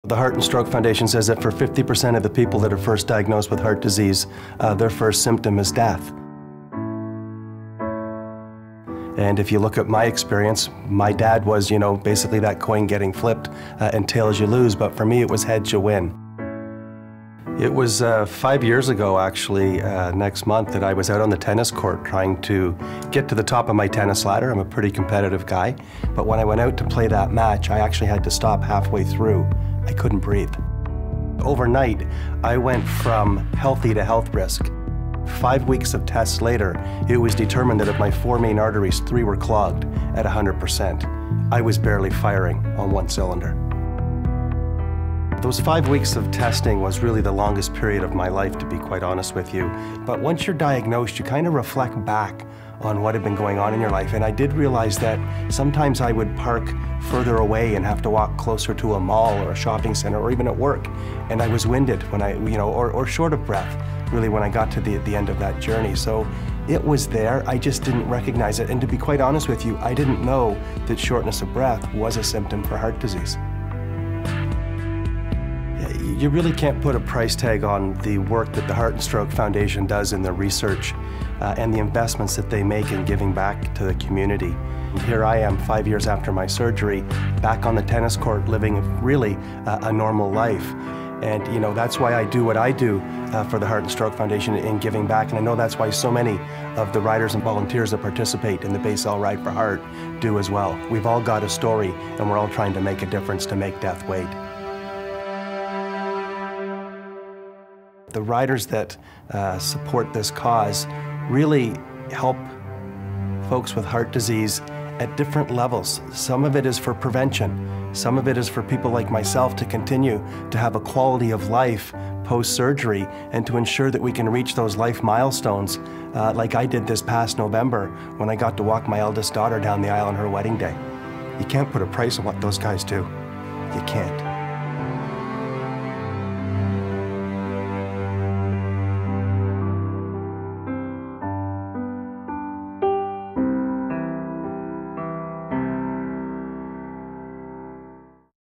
The Heart and Stroke Foundation says that for 50% of the people that are first diagnosed with heart disease, their first symptom is death. And if you look at my experience, my dad was, basically that coin getting flipped and tails you lose, but for me it was heads you win. It was 5 years ago, actually, next month, that I was out on the tennis court trying to get to the top of my tennis ladder. I'm a pretty competitive guy, but when I went out to play that match, I actually had to stop halfway through. I couldn't breathe. Overnight, I went from healthy to health risk. 5 weeks of tests later, it was determined that of my 4 main arteries, 3 were clogged at 100%. I was barely firing on 1 cylinder. Those 5 weeks of testing was really the longest period of my life, to be quite honest with you. But once you're diagnosed, you kind of reflect back on what had been going on in your life. And I did realize that sometimes I would park further away and have to walk closer to a mall or a shopping center or even at work. And I was winded when or short of breath, really, when I got to the end of that journey. So it was there, I just didn't recognize it. And to be quite honest with you, I didn't know that shortness of breath was a symptom for heart disease. You really can't put a price tag on the work that the Heart and Stroke Foundation does in the research and the investments that they make in giving back to the community. Here I am 5 years after my surgery, back on the tennis court, living really a normal life. And that's why I do what I do for the Heart and Stroke Foundation in giving back. And I know that's why so many of the riders and volunteers that participate in the Basel Ride for Heart do as well. We've all got a story, and we're all trying to make a difference to make death wait. The riders that support this cause really help folks with heart disease at different levels. Some of it is for prevention. Some of it is for people like myself to continue to have a quality of life post-surgery and to ensure that we can reach those life milestones like I did this past November when I got to walk my eldest daughter down the aisle on her wedding day. You can't put a price on what those guys do. You can't.